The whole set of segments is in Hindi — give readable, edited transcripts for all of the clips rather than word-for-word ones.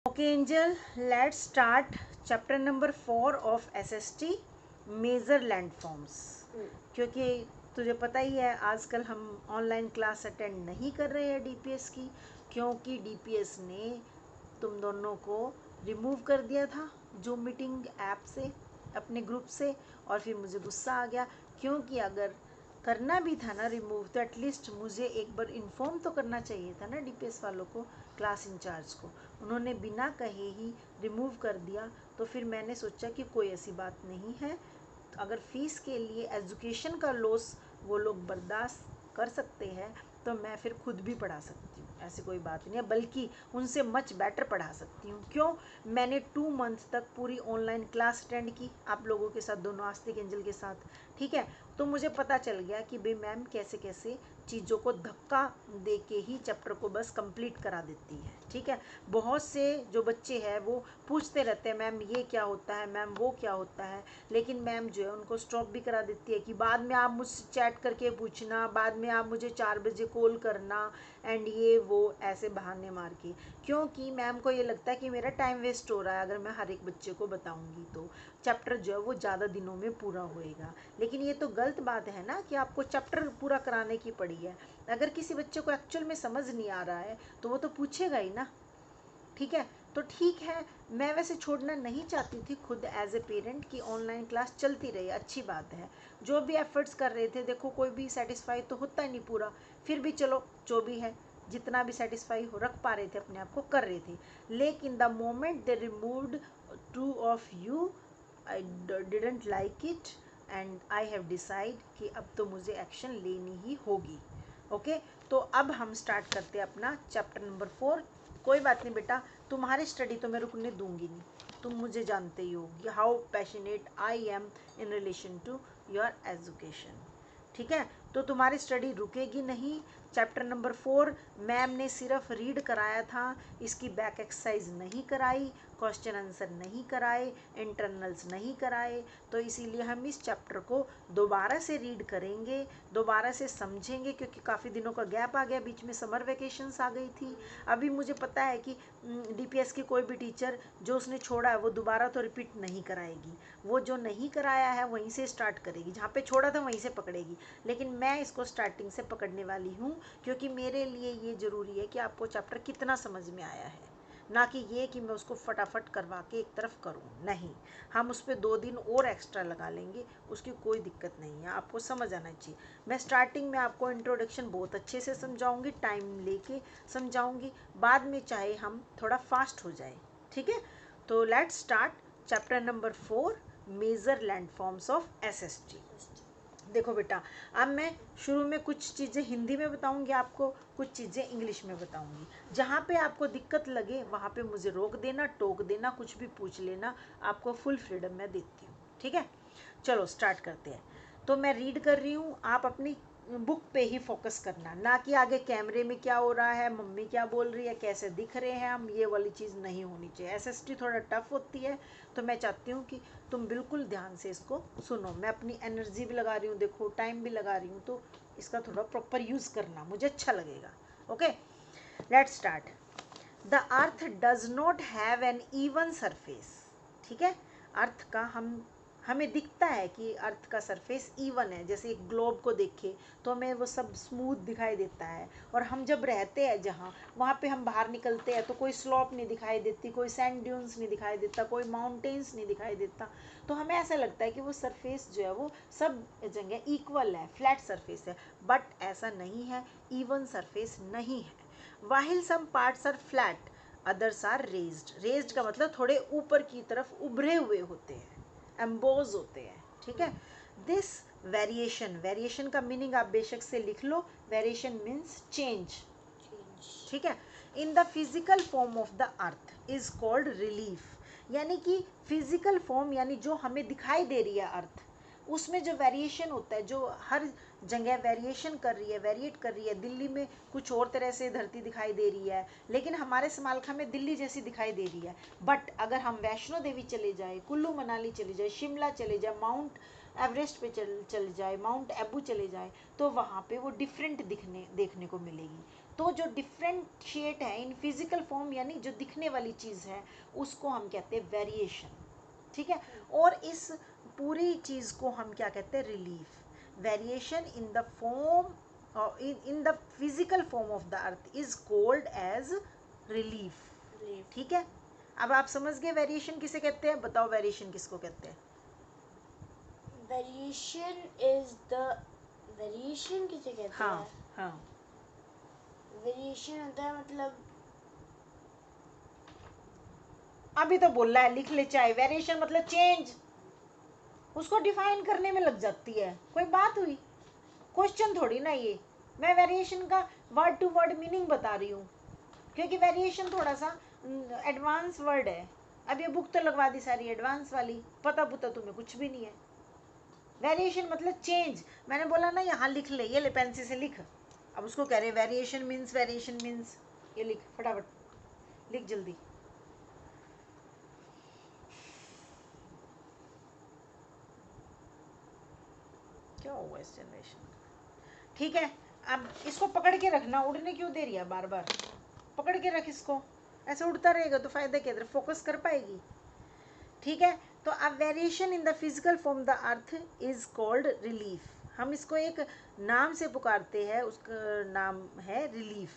Okay, Angel, let's start chapter number 4 of SST, major landforms. क्योंकि तुझे पता ही है आजकल हम ऑनलाइन क्लास अटेंड नहीं कर रहे हैं डीपीएस की, क्योंकि डीपीएस ने तुम दोनों को रिमूव कर दिया था जूम मीटिंग ऐप से, अपने ग्रुप से। और फिर मुझे गुस्सा आ गया, क्योंकि अगर करना भी था ना रिमूव, तो एटलीस्ट मुझे एक बार इन्फॉर्म तो करना चाहिए था ना डीपीएस वालों को, क्लास इंचार्ज को। उन्होंने बिना कहे ही रिमूव कर दिया। तो फिर मैंने सोचा कि कोई ऐसी बात नहीं है, अगर फीस के लिए एजुकेशन का लॉस वो लोग बर्दाश्त कर सकते हैं, तो मैं फिर खुद भी पढ़ा सकती हूँ, ऐसी कोई बात नहीं है, बल्कि उनसे मच बेटर पढ़ा सकती हूँ। क्यों? मैंने 2 मंथ तक पूरी ऑनलाइन क्लास अटेंड की आप लोगों के साथ, दोनों आस्तिक एंजल के साथ, ठीक है। तो मुझे पता चल गया कि भाई मैम कैसे कैसे चीज़ों को धक्का दे के ही चैप्टर को बस कंप्लीट करा देती है, ठीक है। बहुत से जो बच्चे हैं वो पूछते रहते हैं मैम ये क्या होता है, मैम वो क्या होता है, लेकिन मैम जो है उनको स्टॉप भी करा देती है कि बाद में आप मुझसे चैट करके पूछना, बाद में आप मुझे 4 बजे कॉल करना, एंड ये वो ऐसे बहाने मार के। क्योंकि मैम को ये लगता है कि मेरा टाइम वेस्ट हो रहा है, अगर मैं हर एक बच्चे को बताऊंगी तो चैप्टर जो है वो ज़्यादा दिनों में पूरा होएगा। लेकिन ये तो गलत बात है ना कि आपको चैप्टर पूरा कराने की पड़ी है। अगर किसी बच्चे को एक्चुअल में समझ नहीं आ रहा है तो वो तो पूछेगा ही ना, ठीक है। तो ठीक है, मैं वैसे छोड़ना नहीं चाहती थी खुद एज ए पेरेंट कि ऑनलाइन क्लास चलती रही, अच्छी बात है। जो भी एफर्ट्स कर रहे थे, देखो कोई भी सेटिस्फाई तो होता ही नहीं पूरा, फिर भी चलो जो भी है, जितना भी सेटिस्फाई हो रख पा रहे थे अपने आप को कर रहे थे। लेकिन the moment they removed 2 of you, I didn't like it, and I have decide कि अब तो मुझे एक्शन लेनी ही होगी। ओके, तो अब हम स्टार्ट करते हैं अपना चैप्टर नंबर 4। कोई बात नहीं बेटा, तुम्हारी स्टडी तो मैं रुकने दूंगी नहीं, तुम मुझे जानते ही हो how passionate I am in relation to your education, ठीक है। तो तुम्हारी स्टडी रुकेगी नहीं। चैप्टर नंबर 4 मैम ने सिर्फ रीड कराया था, इसकी बैक एक्सरसाइज नहीं कराई, क्वेश्चन आंसर नहीं कराए, इंटरनल्स नहीं कराए। तो इसीलिए हम इस चैप्टर को दोबारा से रीड करेंगे, दोबारा से समझेंगे, क्योंकि काफ़ी दिनों का गैप आ गया, बीच में समर वेकेशंस आ गई थी। अभी मुझे पता है कि डीपीएस की कोई भी टीचर जो उसने छोड़ा है वो दोबारा तो रिपीट नहीं कराएगी, वो जो नहीं कराया है वहीं से स्टार्ट करेगी, जहाँ पे छोड़ा था वहीं से पकड़ेगी। लेकिन मैं इसको स्टार्टिंग से पकड़ने वाली हूँ, क्योंकि मेरे लिए ये ज़रूरी है कि आपको चैप्टर कितना समझ में आया है, ना कि ये कि मैं उसको फटाफट करवा के एक तरफ करूँ। नहीं, हम उस पर 2 दिन और एक्स्ट्रा लगा लेंगे, उसकी कोई दिक्कत नहीं है, आपको समझ आना चाहिए। मैं स्टार्टिंग में आपको इंट्रोडक्शन बहुत अच्छे से समझाऊंगी, टाइम लेके समझाऊंगी, बाद में चाहे हम थोड़ा फास्ट हो जाए, ठीक है। तो let's start chapter number 4, major landforms of SST. देखो बेटा, अब मैं शुरू में कुछ चीज़ें हिंदी में बताऊंगी आपको, कुछ चीज़ें इंग्लिश में बताऊंगी। जहाँ पे आपको दिक्कत लगे वहाँ पे मुझे रोक देना, टोक देना, कुछ भी पूछ लेना, आपको फुल फ्रीडम मैं देती हूँ, ठीक है। चलो स्टार्ट करते हैं। तो मैं रीड कर रही हूँ, आप अपनी बुक पे ही फोकस करना, ना कि आगे कैमरे में क्या हो रहा है, मम्मी क्या बोल रही है, कैसे दिख रहे हैं हम, ये वाली चीज़ नहीं होनी चाहिए। एसएसटी थोड़ा टफ होती है, तो मैं चाहती हूँ कि तुम बिल्कुल ध्यान से इसको सुनो। मैं अपनी एनर्जी भी लगा रही हूँ, देखो टाइम भी लगा रही हूँ, तो इसका थोड़ा प्रॉपर यूज़ करना, मुझे अच्छा लगेगा। Okay, let's start. The earth does not have an even surface, ठीक है। अर्थ का हमें दिखता है कि अर्थ का सरफेस इवन है, जैसे एक ग्लोब को देखे तो हमें वो सब स्मूथ दिखाई देता है। और हम जब रहते हैं जहाँ, वहाँ पे हम बाहर निकलते हैं तो कोई स्लॉप नहीं दिखाई देती, कोई सैंड ड्यून्स नहीं दिखाई देता, कोई माउंटेन्स नहीं दिखाई देता। तो हमें ऐसा लगता है कि वो सरफेस जो है वो सब जगह इक्वल है, फ्लैट सरफेस है, बट ऐसा नहीं है, इवन सरफेस नहीं है। While some parts are flat, others are raised. Raised का मतलब थोड़े ऊपर की तरफ उभरे हुए होते हैं, एम्बोज होते हैं, ठीक है। दिस वेरिएशन, वेरिएशन का मीनिंग आप बेशक से लिख लो, वेरिएशन मीन्स चेंज, ठीक है। इन the physical form of the earth is called relief, यानी कि फिजिकल फॉर्म यानी जो हमें दिखाई दे रही है अर्थ, उसमें जो वेरिएशन होता है, जो हर जगह वेरिएशन कर रही है, वेरिएट कर रही है। दिल्ली में कुछ और तरह से धरती दिखाई दे रही है, लेकिन हमारे समालखा में दिल्ली जैसी दिखाई दे रही है। बट अगर हम वैष्णो देवी चले जाए, कुल्लू मनाली चले जाए, शिमला चले जाए, माउंट एवरेस्ट पे चले जाए, माउंट एबू चले जाए, तो वहाँ पे वो डिफरेंट देखने को मिलेगी। तो जो डिफ्रेंशिएट है इन फिजिकल फॉर्म यानी जो दिखने वाली चीज़ है उसको हम कहते हैं वेरिएशन, ठीक है। और इस पूरी चीज़ को हम क्या कहते हैं, relief. Variation in the form in the physical form of the earth is called as relief, ठीक है। अब आप समझ गए वेरिएशन किसे कहते हैं, बताओ वेरिएशन किसको कहते हैं। वेरिएशन किसे कहते हाँ हैं? हाँ, वेरिएशन होता है मतलब, अभी तो बोल रहा है, लिख ले चाहे। वेरिएशन मतलब चेंज, उसको डिफाइन करने में लग जाती है, कोई बात हुई, क्वेश्चन थोड़ी ना ये। मैं वेरिएशन का वर्ड टू वर्ड मीनिंग बता रही हूँ, क्योंकि वेरिएशन थोड़ा सा एडवांस वर्ड है। अब ये बुक तो लगवा दी सारी एडवांस वाली, पता पुता तुम्हें कुछ भी नहीं है। वेरिएशन मतलब चेंज, मैंने बोला ना यहाँ लिख ले, ये ले पेंसिल से लिख। अब उसको कह रहे वेरिएशन मीन्स ये लिख फटाफट, लिख जल्दी। क्या हुआ इस जनरेशन, ठीक है। अब इसको पकड़ के रखना, उड़ने क्यों दे रही है बार बार, पकड़ के रख इसको, ऐसे उड़ता रहेगा तो फायदा क्या, इधर फोकस कर पाएगी, ठीक है। तो अब variation in the physical form the earth is called relief, हम इसको एक नाम से पुकारते हैं, उसका नाम है रिलीफ,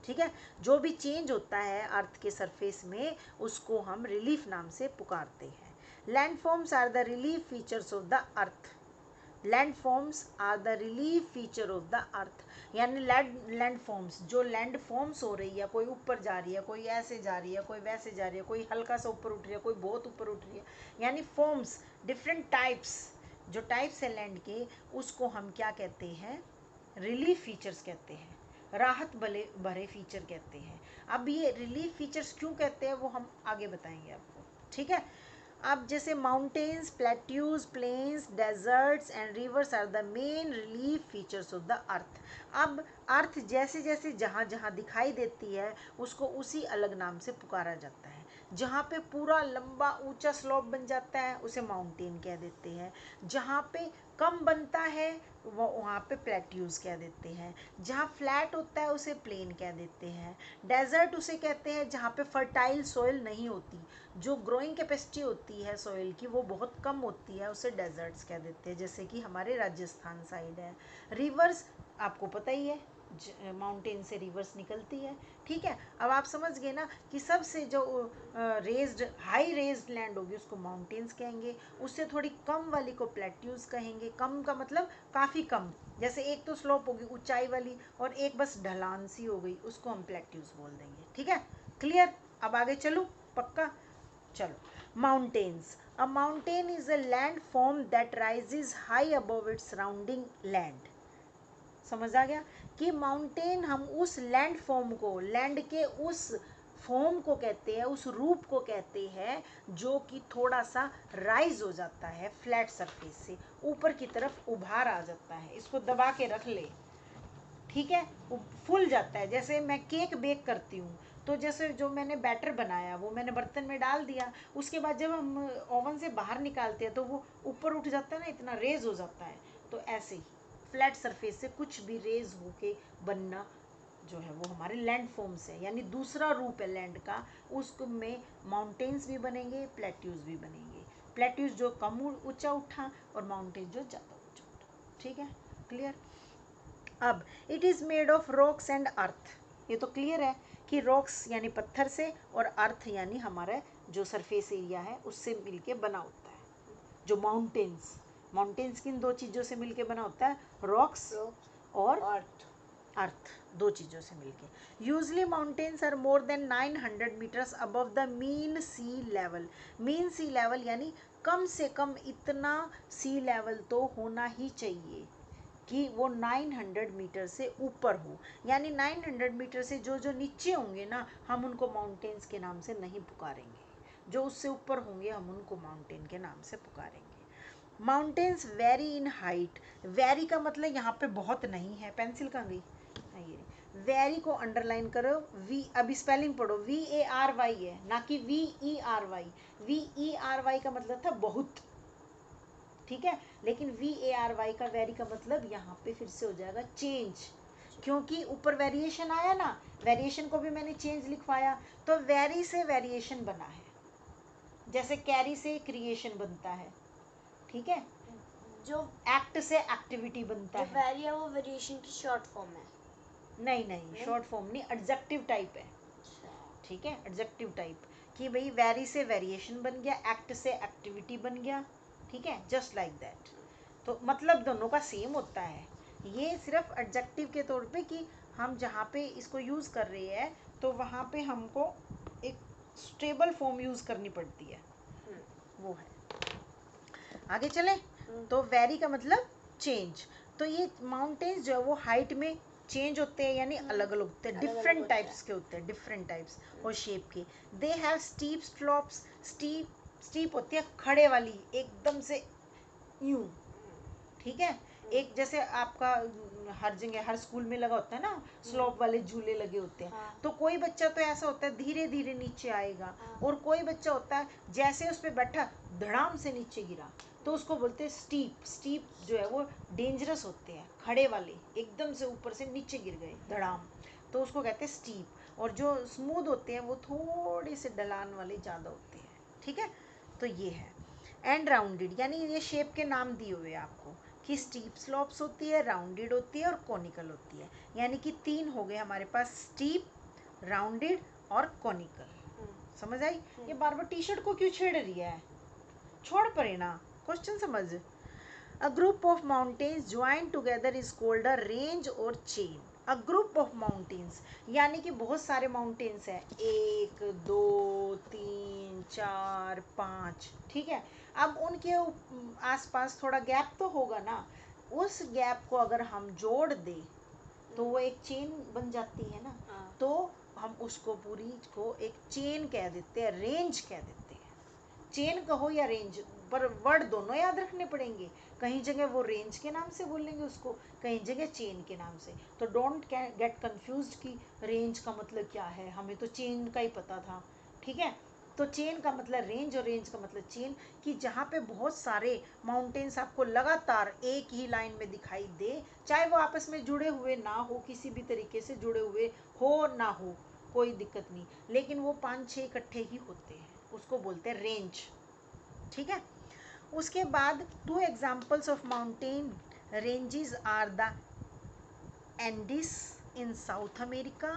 ठीक है। जो भी चेंज होता है अर्थ के सरफेस में उसको हम रिलीफ नाम से पुकारते हैं। Landforms are the relief features of the earth, landforms are the relief feature of the earth, यानी लैंड फॉर्म्स, जो लैंड फॉर्म्स हो रही है, कोई ऊपर जा रही है, कोई ऐसे जा रही है, कोई वैसे जा रही है, कोई हल्का सा ऊपर उठ रही है, कोई बहुत ऊपर उठ रही है, यानी फॉर्म्स, डिफरेंट टाइप्स, जो टाइप्स है लैंड के, उसको हम क्या कहते हैं, रिलीफ फीचर्स कहते हैं, राहत भरे फीचर कहते हैं। अब ये रिलीफ फीचर्स क्यों कहते हैं वो हम आगे बताएंगे आपको, ठीक है। अब जैसे mountains, plateaus, plains, deserts and rivers are the main relief features of the earth. अब अर्थ जैसे जैसे जहाँ जहाँ दिखाई देती है उसको उसी अलग नाम से पुकारा जाता है। जहाँ पे पूरा लंबा ऊंचा स्लोप बन जाता है उसे माउंटेन कह देते हैं, जहाँ पे कम बनता है वो वहाँ पे प्लेट्यूज कह देते हैं, जहाँ फ्लैट होता है उसे प्लेन कह देते हैं। डेजर्ट उसे कहते हैं जहाँ पे फर्टाइल सॉइल नहीं होती, जो ग्रोइंग कैपेसिटी होती है सॉइल की वो बहुत कम होती है, उसे डेजर्ट्स कह देते हैं, जैसे कि हमारे राजस्थान साइड है। रिवर्स आपको पता ही है, माउंटेन से रिवर्स निकलती है, ठीक है। अब आप समझ गए ना कि सबसे जो रेज्ड हाई रेज्ड लैंड होगी उसको माउंटेन्स कहेंगे, उससे थोड़ी कम वाली को प्लेट्यूज कहेंगे। कम का मतलब काफ़ी कम, जैसे एक तो स्लोप होगी ऊंचाई वाली और एक बस ढलान सी हो गई, उसको हम प्लेट्यूज बोल देंगे, ठीक है। क्लियर, अब आगे चलूँ, पक्का, चलो। Mountains, a mountain is a land form that rises high above its surrounding land. समझ आ गया कि माउंटेन हम उस लैंड फॉर्म को, लैंड के उस फॉर्म को कहते हैं, उस रूप को कहते हैं जो कि थोड़ा सा राइज हो जाता है फ्लैट सरफेस से, ऊपर की तरफ उभार आ जाता है। इसको दबा के रख ले, ठीक है। वो फूल जाता है, जैसे मैं केक बेक करती हूँ तो जैसे जो मैंने बैटर बनाया वो मैंने बर्तन में डाल दिया, उसके बाद जब हम ओवन से बाहर निकालते हैं तो वो ऊपर उठ जाता है ना, इतना रेज हो जाता है। तो ऐसे ही फ्लैट सरफेस से कुछ भी रेज होके बनना जो है वो हमारे लैंड फॉर्म्स है, यानी दूसरा रूप है लैंड का, उसमें माउंटेन्स भी बनेंगे, प्लेट्यूज भी बनेंगे। प्लेट्यूज जो कम ऊंचा उठा और माउंटेन जो ज़्यादा ऊंचा उठा, ठीक है, क्लियर। अब it is made of rocks and earth, ये तो क्लियर है कि रॉक्स यानी पत्थर से और अर्थ यानी हमारा जो सरफेस एरिया है उससे मिलके बना होता है। जो माउंटेन्स, माउंटेन्स किन दो चीज़ों से मिलके बना होता है, रॉक्स और अर्थ, दो चीज़ों से मिलके। Usually mountains are more than 900 meters above the mean sea level. Mean sea level यानी कम से कम इतना सी लेवल तो होना ही चाहिए कि वो 900 मीटर से ऊपर हो, यानी 900 मीटर से जो जो नीचे होंगे ना हम उनको माउंटेन्स के नाम से नहीं पुकारेंगे, जो उससे ऊपर होंगे हम उनको माउंटेन के नाम से पुकारेंगे। Mountains vary in height, vary का मतलब यहाँ पे बहुत नहीं है, पेंसिल कहाँ गई, ये वेरी को अंडरलाइन करो, वी अभी स्पेलिंग पढ़ो, VARY है ना कि VERY। VERY का मतलब था बहुत, ठीक है, लेकिन VARY का वेरी का मतलब यहाँ पे फिर से हो जाएगा चेंज। क्योंकि ऊपर वेरिएशन आया ना, वेरिएशन को भी मैंने चेंज लिखवाया, तो वेरी से वेरिएशन बना है, जैसे कैरी से क्रिएशन बनता है, ठीक है, जो एक्ट से एक्टिविटी बनता जो है। वेरी है वो वेरिएशन की शॉर्ट फॉर्म है। नहीं नहीं, शॉर्ट फॉर्म नहीं, एडजेक्टिव टाइप है, अच्छा, ठीक है, एडजेक्टिव टाइप, कि भाई वेरी से वेरिएशन बन गया, एक्ट से एक्टिविटी बन गया, ठीक है, जस्ट लाइक दैट। तो मतलब दोनों का सेम होता है, ये सिर्फ एडजेक्टिव के तौर पे कि हम जहाँ पे इसको यूज़ कर रहे हैं तो वहाँ पे हमको एक स्टेबल फॉर्म यूज़ करनी पड़ती है, वो है। आगे चले, तो वेरी का मतलब चेंज, तो ये माउंटेन्स जो है वो हाइट में चेंज होते हैं, यानी अलग अलग होते हैं, अलग-अलग डिफरेंट होते हैं। टाइप्स के होते हैं, डिफरेंट टाइप्स और शेप के। They have steep slopes, steep होती है खड़े वाली, एकदम से यूं, ठीक है, एक जैसे आपका हर जगह हर स्कूल में लगा होता है ना, स्लोप वाले झूले लगे होते हैं, हाँ। तो कोई बच्चा तो ऐसा होता है धीरे धीरे नीचे आएगा, हाँ। और कोई बच्चा होता है जैसे उस पे बैठा धड़ाम से नीचे गिरा, तो उसको बोलते हैं स्टीप। स्टीप जो है वो डेंजरस होते हैं, खड़े वाले एकदम से ऊपर से नीचे गिर गए धड़ाम, तो उसको कहते हैं स्टीप। और जो स्मूथ होते हैं वो थोड़े से ढलान वाले ज़्यादा होते हैं, ठीक है, तो ये है। एंड राउंडेड, यानी ये शेप के नाम दिए हुए हैं आपको, कि स्टीप स्लोप्स होती है, राउंडेड होती है और कॉनिकल होती है, यानी कि तीन हो गए हमारे पास, स्टीप, राउंडेड और कॉनिकल। समझ आई? ये बार बार टी शर्ट को क्यों छेड़ रही है, छोड़ परे ना, क्वेश्चन समझ। A group of mountains join together is called a range और chain. A group of mountains यानी कि बहुत सारे माउंटेन्स हैं, 1 2 3 4 5, ठीक है, अब उनके आसपास थोड़ा गैप तो होगा ना, उस गैप को अगर हम जोड़ दें तो वो एक चेन बन जाती है ना, हाँ। तो हम उसको पूरी को एक चेन कह देते हैं, रेंज कह देते हैं। चेन कहो या रेंज, पर वर्ड दोनों याद रखने पड़ेंगे, कहीं जगह वो रेंज के नाम से बोलेंगे उसको, कहीं जगह चेन के नाम से, तो डोंट गेट कंफ्यूज्ड कि रेंज का मतलब क्या है, हमें तो चेन का ही पता था, ठीक है, तो चेन का मतलब रेंज और रेंज का मतलब चेन, कि जहाँ पे बहुत सारे माउंटेन्स आपको लगातार एक ही लाइन में दिखाई दे, चाहे वो आपस में जुड़े हुए ना हो, किसी भी तरीके से जुड़े हुए हो ना हो, कोई दिक्कत नहीं, लेकिन वो 5-6 इकट्ठे ही होते हैं, उसको बोलते हैं रेंज, ठीक है। उसके बाद 2 examples of mountain ranges are the Andes in South America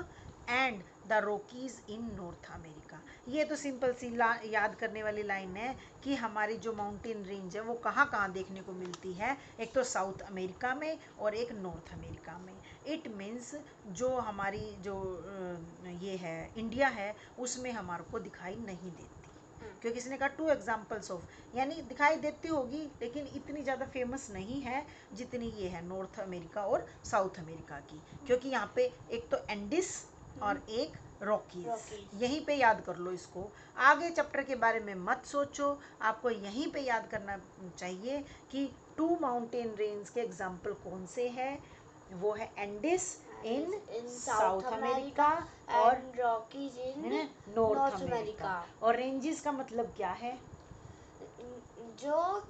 and the Rockies in North America. ये तो सिंपल सी याद करने वाली लाइन है कि हमारी जो माउंटेन रेंज है वो कहाँ कहाँ देखने को मिलती है, एक तो साउथ अमेरिका में और एक नॉर्थ अमेरिका में। इट मीन्स जो हमारी जो ये है इंडिया है उसमें हमारे को दिखाई नहीं देती, क्योंकि इसने कहा 2 एग्जाम्पल्स ऑफ, यानी दिखाई देती होगी लेकिन इतनी ज़्यादा फेमस नहीं है जितनी ये है नॉर्थ अमेरिका और साउथ अमेरिका की, क्योंकि यहाँ पे एक तो एंडिस और एक रॉकीज, यहीं पे याद कर लो इसको, आगे चैप्टर के बारे में मत सोचो, आपको यहीं पे याद करना चाहिए कि 2 माउंटेन रेंज के एग्जाम्पल कौन से हैं, वो है एंडिस इन साउथ अमेरिका और Rockies in north north America. America. और रेंजेस का मतलब क्या है, जो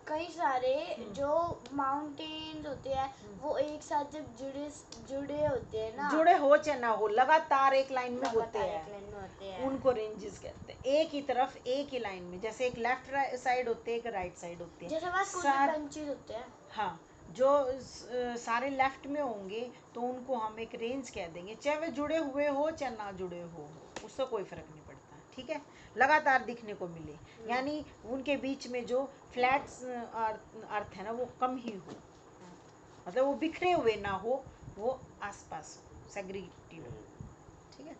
कई सारे जो माउंटेन्स होते हैं वो एक साथ जब जुड़े होते हैं ना, जुड़े हो चाहे ना हो, लगातार एक लाइन में होते लगातार एक हैं, लाइन में होते हैं, उनको रेंजेस कहते हैं। एक ही तरफ एक ही लाइन में, जैसे एक लेफ्ट साइड होते हैं, एक राइट साइड होते हैं, जैसे हमारे स्कूल में बेंचेस होते हैं। हाँ, जो सारे लेफ्ट में होंगे तो उनको हम एक रेंज कह देंगे, चाहे वे जुड़े हुए हो चाहे ना जुड़े हो, उससे कोई फर्क नहीं पड़ता, ठीक है, लगातार दिखने को मिले, यानी उनके बीच में जो फ्लैट अर्थ है ना वो कम ही हो, मतलब वो बिखरे हुए ना हो, वो आसपास सेग्रीगेटेड हो, ठीक है।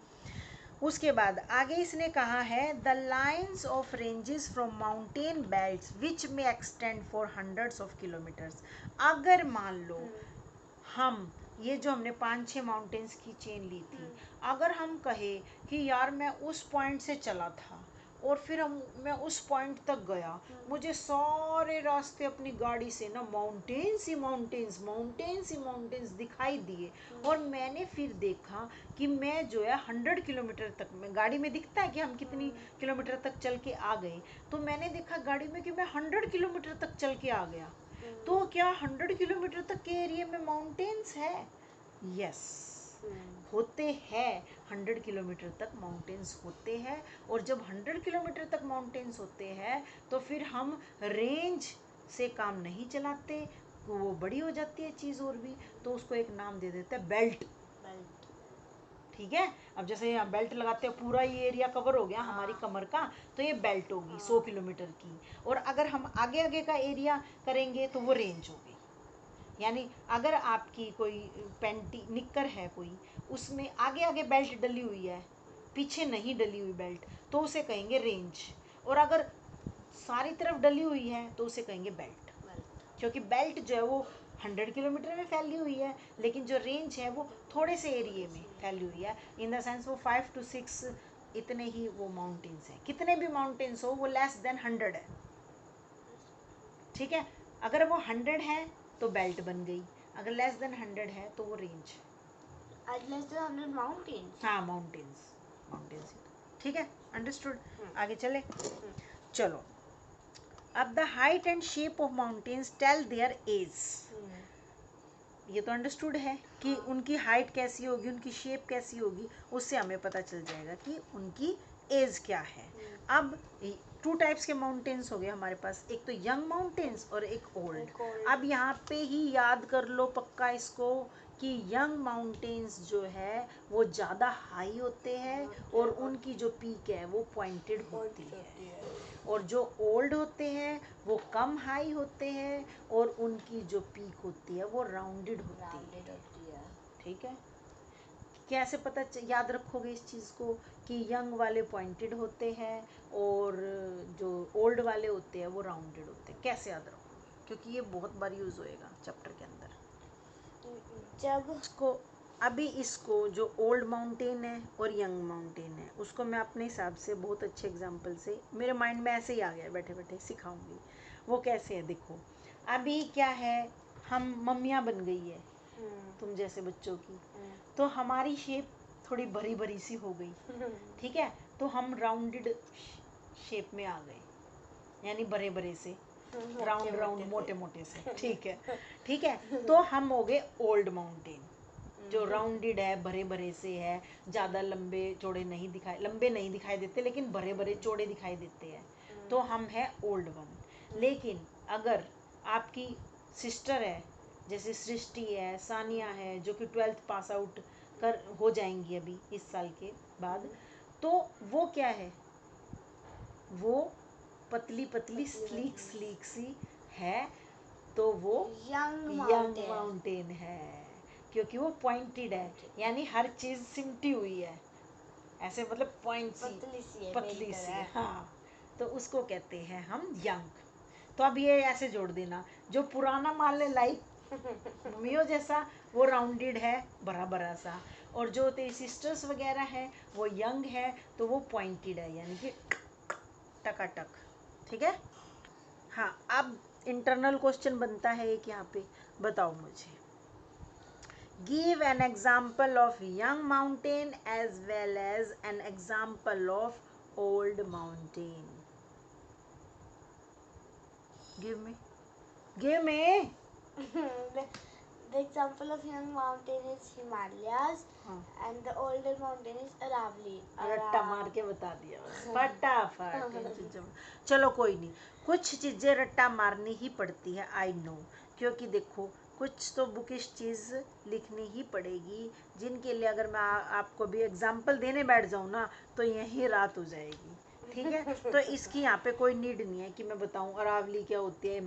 उसके बाद आगे इसने कहा है the lines of ranges from mountain belts which में extend for hundreds of kilometres. अगर मान लो हम ये जो हमने 5-6 माउंटेन्स की चेन ली थी, अगर हम कहे कि यार मैं उस पॉइंट से चला था और फिर मैं उस पॉइंट तक गया, मुझे सारे रास्ते अपनी गाड़ी से ना माउंटेन्स ही माउंटेन्स दिखाई दिए, और मैंने फिर देखा कि मैं जो है 100 किलोमीटर तक, में गाड़ी में दिखता है कि हम कितनी किलोमीटर तक चल के आ गए, तो मैंने देखा गाड़ी में कि मैं 100 किलोमीटर तक चल के आ गया, तो क्या 100 किलोमीटर तक के एरिया में माउंटेन्स है? यस, होते हैं 100 किलोमीटर तक माउंटेन्स होते हैं। और जब 100 किलोमीटर तक माउंटेन्स होते हैं तो फिर हम रेंज से काम नहीं चलाते, वो बड़ी हो जाती है चीज़ और भी, तो उसको एक नाम दे देते हैं बेल्ट। ठीक है, अब जैसे यहाँ बेल्ट लगाते हैं, पूरा ये एरिया कवर हो गया हमारी कमर का, तो ये बेल्ट होगी 100 किलोमीटर की। और अगर हम आगे आगे का एरिया करेंगे तो वो रेंज होगी। यानी अगर आपकी कोई पैंटी निक्कर है कोई, उसमें आगे आगे बेल्ट डली हुई है, पीछे नहीं डली हुई बेल्ट, तो उसे कहेंगे रेंज। और अगर सारी तरफ डली हुई है तो उसे कहेंगे बेल्ट। क्योंकि बेल्ट जो है वो 100 किलोमीटर में फैली हुई है, लेकिन जो रेंज है वो थोड़े से एरिए में फैली हुई है। इन द सेंस वो 5 to 6 इतने ही वो माउंटेन्स हैं। कितने भी माउंटेन्स हो, वो लेस देन 100 है। ठीक है, अगर वो 100 है तो बेल्ट बन गई, अगर लेस देन 100 है तो वो रेंज। Less than 100 mountains. हाँ, माउंटेन्स। ठीक है, अंडरस्टूड। आगे चले, चलो। अब the height and shape of mountains tell their age. ये तो अंडरस्टूड है कि उनकी हाइट कैसी होगी, उनकी शेप कैसी होगी, उससे हमें पता चल जाएगा कि उनकी एज क्या है। अब 2 टाइप्स के माउंटेन्स हो गए हमारे पास, एक तो यंग माउंटेन्स और एक ओल्ड। अब यहाँ पे ही याद कर लो पक्का इसको कि यंग माउंटेन्स जो है वो ज़्यादा हाई होते हैं और उनकी जो पीक है वो पॉइंटेड होती है। और जो ओल्ड होते हैं वो कम हाई होते हैं और उनकी जो पीक होती है वो राउंडेड होती है। ठीक है, कैसे पता याद रखोगे इस चीज़ को कि यंग वाले पॉइंटेड होते हैं और जो ओल्ड वाले होते हैं वो राउंडेड होते हैं? कैसे याद रखोगे, क्योंकि ये बहुत बार यूज़ होएगा चैप्टर के अंदर। जब इसको अभी इसको जो ओल्ड माउंटेन है और यंग माउंटेन है उसको मैं अपने हिसाब से बहुत अच्छे एग्जांपल से, मेरे माइंड में ऐसे ही आ गया, बैठे बैठे सिखाऊंगी। वो कैसे है देखो, अभी क्या है, हम मम्मियाँ बन गई है तुम जैसे बच्चों की, तो हमारी शेप थोड़ी भरी भरी सी हो गई। ठीक है, तो हम राउंडेड शेप में आ गए, यानी बड़े बड़े से, राउंड राउंड मोटे मोटे से। ठीक है, तो हम हो गए ओल्ड माउंटेन, जो राउंडेड है, भरे भरे से है, ज़्यादा लंबे नहीं दिखाई देते, लेकिन भरे भरे चौड़े दिखाई देते हैं, तो हम है ओल्ड वन। लेकिन अगर आपकी सिस्टर है, जैसे सृष्टि है, सानिया है, जो कि 12th पास आउट कर हो जाएंगी अभी इस साल के बाद, तो वो क्या है, वो पतली पतली स्लीक सी है, तो वो यंग माउंटेन है, क्योंकि वो पॉइंटेड है, यानी हर चीज सिमटी हुई है, ऐसे मतलब पॉइंट पतली सी। हाँ, तो उसको कहते हैं हम यंग। तो अब ये ऐसे जोड़ देना, जो पुराना माल है लाइक मम्मियों जैसा, वो राउंडेड है, बड़ा बड़ा सा, और जो तेरी सिस्टर्स वगैरह है वो यंग है, तो वो पॉइंटेड है, यानी कि टकाटक। ठीक है, हाँ। अब इंटरनल क्वेश्चन बनता है एक यहाँ पे, बताओ मुझे, give an example of young mountain as well as an example of old mountain. Give me The example of young mountain is Himalayas, and the older mountain is Aravalli. रट्टा मार के बता दिया फटाफट। चलो कोई नहीं, कुछ चीज़ें रट्टा मारनी ही पड़ती है, आई नो, क्योंकि देखो कुछ तो बुकिश चीज़ लिखनी ही पड़ेगी, जिनके लिए अगर मैं आपको भी एग्जाम्पल देने बैठ जाऊँ ना तो यही रात हो जाएगी। ठीक है, तो इसकी यहाँ पे कोई नीड नहीं है कि मैं बताऊँ अरावली क्या होती है,